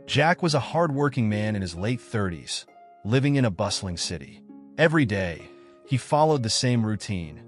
Jack was a hardworking man in his late 30s, living in a bustling city. Every day, he followed the same routine,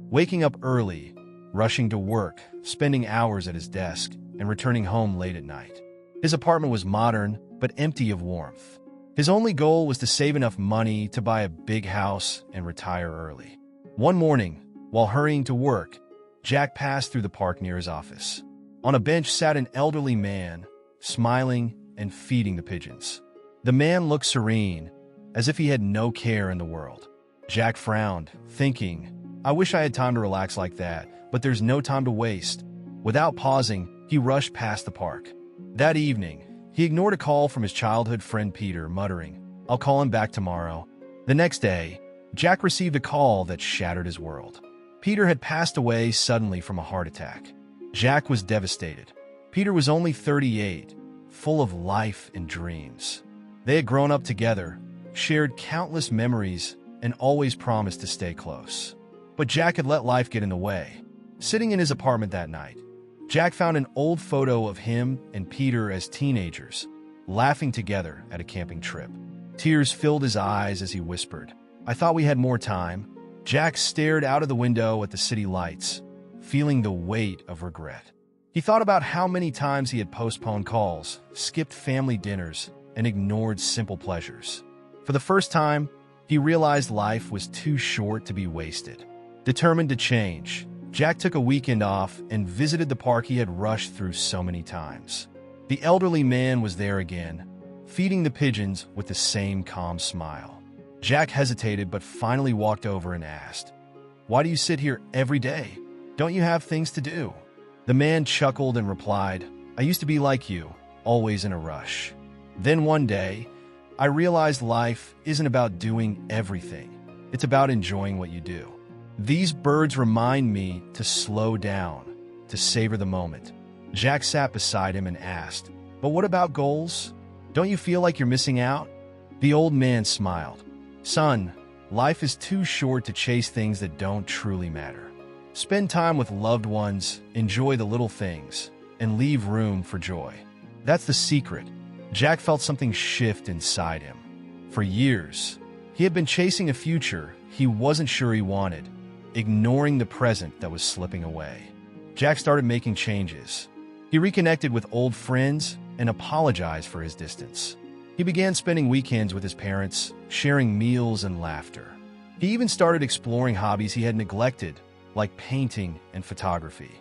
waking up early, rushing to work, spending hours at his desk, and returning home late at night. His apartment was modern, but empty of warmth. His only goal was to save enough money to buy a big house and retire early. One morning, while hurrying to work, Jack passed through the park near his office. On a bench sat an elderly man, smiling and feeding the pigeons. The man looked serene, as if he had no care in the world. Jack frowned, thinking, I wish I had time to relax like that, but there's no time to waste. Without pausing, he rushed past the park. That evening, he ignored a call from his childhood friend Peter, muttering, I'll call him back tomorrow. The next day, Jack received a call that shattered his world. Peter had passed away suddenly from a heart attack. Jack was devastated. Peter was only 38, full of life and dreams. They had grown up together, shared countless memories, and always promised to stay close. But Jack had let life get in the way. Sitting in his apartment that night, Jack found an old photo of him and Peter as teenagers, laughing together at a camping trip. Tears filled his eyes as he whispered, I thought we had more time. Jack stared out of the window at the city lights, feeling the weight of regret. He thought about how many times he had postponed calls, skipped family dinners, and ignored simple pleasures. For the first time, he realized life was too short to be wasted. Determined to change, Jack took a weekend off and visited the park he had rushed through so many times. The elderly man was there again, feeding the pigeons with the same calm smile. Jack hesitated but finally walked over and asked, Why do you sit here every day? Don't you have things to do? The man chuckled and replied, I used to be like you, always in a rush. Then one day, I realized life isn't about doing everything. It's about enjoying what you do. These birds remind me to slow down, to savor the moment. Jack sat beside him and asked, But what about goals? Don't you feel like you're missing out? The old man smiled. Son, life is too short to chase things that don't truly matter. Spend time with loved ones, enjoy the little things, and leave room for joy. That's the secret. Jack felt something shift inside him. For years, he had been chasing a future he wasn't sure he wanted, ignoring the present that was slipping away. Jack started making changes. He reconnected with old friends and apologized for his distance. He began spending weekends with his parents, sharing meals and laughter. He even started exploring hobbies he had neglected, like painting and photography.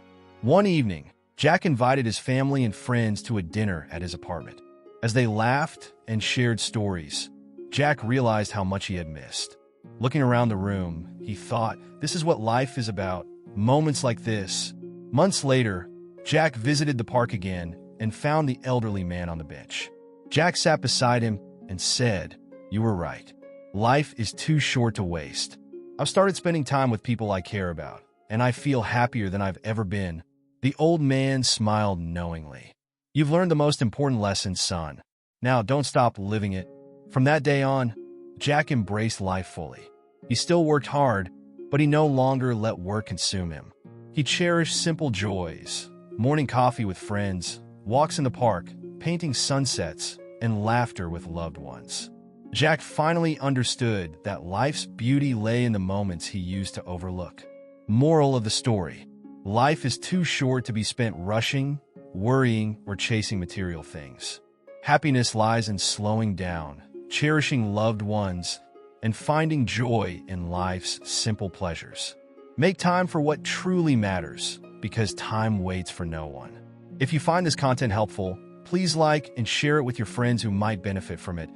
One evening, Jack invited his family and friends to a dinner at his apartment. As they laughed and shared stories, Jack realized how much he had missed. Looking around the room, he thought, this is what life is about, moments like this. Months later, Jack visited the park again and found the elderly man on the bench. Jack sat beside him and said, You were right. Life is too short to waste. I've started spending time with people I care about, and I feel happier than I've ever been. The old man smiled knowingly. You've learned the most important lesson, son. Now don't stop living it. From that day on, Jack embraced life fully. He still worked hard, but he no longer let work consume him. He cherished simple joys, morning coffee with friends, walks in the park, painting sunsets, and laughter with loved ones. Jack finally understood that life's beauty lay in the moments he used to overlook. Moral of the story: life is too short to be spent rushing, worrying, or chasing material things. Happiness lies in slowing down, cherishing loved ones, and finding joy in life's simple pleasures. Make time for what truly matters, because time waits for no one. If you find this content helpful, please like and share it with your friends who might benefit from it,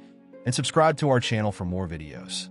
and subscribe to our channel for more videos.